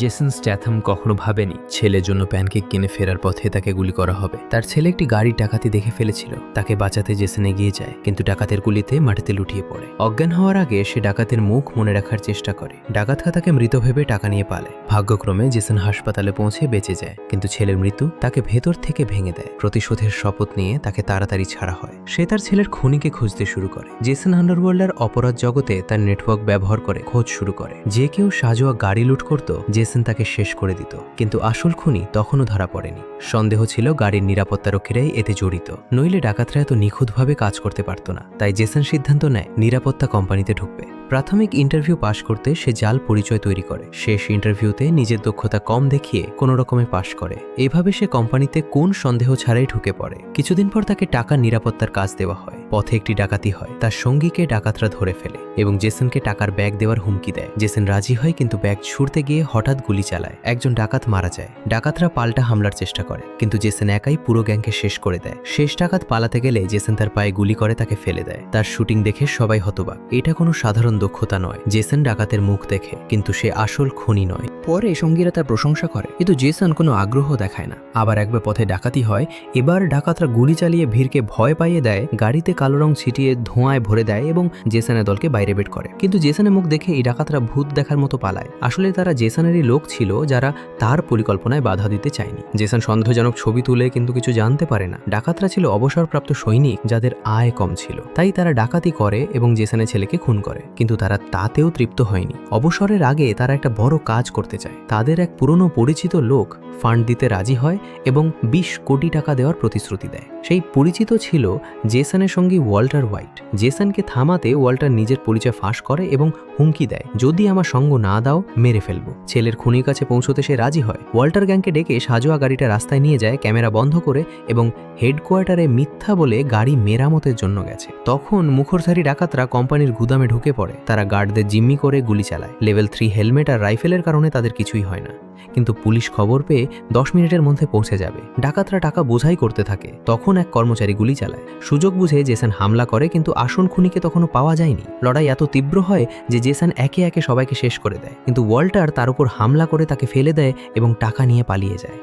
Jason স্ট্যাথাম কখনো ভাবেনি ছেলের জন্য প্যানকেক কিনে ফেরার পথে তাকে গুলি করা হবে। তার ছেলে একটি গাড়ি ডাকাতি দেখে ফেলেছিল। তাকে বাঁচাতে জেসন এগিয়ে যায়, কিন্তু ডাকাতের গুলিতে মাটিতে লুটিয়ে পড়ে। অজ্ঞান হওয়ার আগে সে ডাকাতের মুখ মনে রাখার চেষ্টা করে। ডাকাতরা তাকে মৃত ভেবে টাকা নিয়ে পালায়। ভাগ্যক্রমে জেসন হাসপাতালে পৌঁছে বেঁচে যায়, কিন্তু ছেলের মৃত্যু তাকে ভেতর থেকে ভেঙে দেয়। প্রতিশোধের শপথ নিয়ে তাকে তাড়াতাড়ি ছাড়া হয়। সে তার ছেলের খুনিকে খুঁজতে শুরু করে। জেসন আন্ডারওয়ার্ল্ডের অপরাধ জগতে তার নেটওয়ার্ক ব্যবহার করে খোঁজ শুরু করে। যে কেউ সাজোয়া গাড়ি লুট করত, জেসন তাকে শেষ করে দিত। কিন্তু আসল খুনি তখনও ধরা পড়েনি। সন্দেহ ছিল গাড়ির নিরাপত্তারক্ষীরাই এতে জড়িত, নইলে ডাকাতরা এত নিখুঁতভাবে কাজ করতে পারত না। তাই জেসন সিদ্ধান্ত নেয় নিরাপত্তা কোম্পানিতে ঢুকবে। প্রাথমিক ইন্টারভিউ পাশ করতে সে জাল পরিচয় তৈরি করে। শেষ ইন্টারভিউতে নিজের দক্ষতা কম দেখিয়ে কোনো রকমে পাশ করে। এইভাবে সে কোম্পানিতে কোন সন্দেহ ছাড়াই ঢুকে পড়ে। কিছুদিন পর তাকে টাকার নিরাপত্তার কাজ দেওয়া হয়। পথে একটি ডাকাতি হয়। তার সঙ্গীকে ডাকাতরা ধরে ফেলে এবং জেসনকে টাকার ব্যাগ দেওয়ার হুমকি দেয়। জেসন রাজি হয়, কিন্তু ব্যাগ ছুঁড়তে গিয়ে হঠাৎ গুলি চালায়। একজন ডাকাত মারা যায়। ডাকাতরা পাল্টা হামলার চেষ্টা করে, কিন্তু জেসন একাই পুরো গ্যাংকে শেষ করে দেয়। শেষ ডাকাত পালাতে গেলে জেসন তার পায়ে গুলি করে তাকে ফেলে দেয়। তার শুটিং দেখে সবাই হতবাক। এটা কোনো সাধারণ দক্ষতা নয়। জেসন ডাকাতের মুখ দেখে, কিন্তু সে আসল খুনি নয়। পরে সঙ্গীরা তার প্রশংসা করে, কিন্তু জেসন কোনো আগ্রহ দেখায় না। আবার একবার পথে ডাকাতি হয়। এবার ডাকাতরা গুলি চালিয়ে ভিড়কে ভয় পাইয়ে দেয়, গাড়িতে কালো রং ছিটিয়ে ধোঁয়ায় ভরে দেয় এবং জেসনের দলকে বাইরে বের করে। কিন্তু জেসনের মুখ দেখে এই ডাকাতরা ভূত দেখার মতো পালায়। আসলে তারা জেসনেরই লোক ছিল, যারা তার পরিকল্পনায় বাধা দিতে চায়নি। জেসন সন্দেহজনক ছবি তুলে কিন্তু কিছু জানতে পারে না। ডাকাতরা ছিল অবসরপ্রাপ্ত সৈনিক যাদের আয় কম ছিল। তাই তারা ডাকাতি করে এবং জেসনের ছেলেকে খুন করে। কিন্তু তারা তাতেও তৃপ্ত হয়নি। অবসরের আগে তারা একটা বড় কাজ করতে চায়। তাদের এক পুরনো পরিচিত লোক ফান্ড দিতে রাজি হয় এবং 20 কোটি টাকা দেওয়ার প্রতিশ্রুতি দেয়। সেই পরিচিত ছিল জেসনের সঙ্গী ওয়াল্টার হোয়াইট। জেসনকে থামাতে ওয়াল্টার নিজের পরিচয় ফাঁস করে এবং হুমকি দেয়, যদি আমার সঙ্গ না দাও মেরে ফেলবো। ছেলের খুনির কাছে পৌঁছতে সে রাজি হয়। ওয়াল্টার গ্যাংকে ডেকে সাজোয়া গাড়িটা রাস্তায় নিয়ে যায়, ক্যামেরা বন্ধ করে, এবং হেডকোয়ার্টারে মিথ্যা বলে গাড়ি মেরামতের জন্য গেছে। তখন মুখোশধারী ডাকাতরা কোম্পানির গুদামে ঢুকে পড়ে। তারা গার্ডদের জিম্মি করে গুলি চালায়। লেভেল 3 হেলমেট আর রাইফেলের কারণে তাদের কিছুই হয় না। কিন্তু পুলিশ খবর পেয়ে 10 মিনিটের মধ্যে পৌঁছে যাবে। ডাকাতরা টাকা বোঝাই করতে থাকে। তখন এক কর্মচারী গুলি চালায়। সুযোগ বুঝে জেসন হামলা করে, কিন্তু আসল খুনিকে তখনও পাওয়া যায়নি। লড়াই এত তীব্র হয় যে জেসন একে একে সবাইকে শেষ করে দেয়। কিন্তু ওয়াল্টার তার উপর হামলা করে তাকে ফেলে দেয় এবং টাকা নিয়ে পালিয়ে যায়।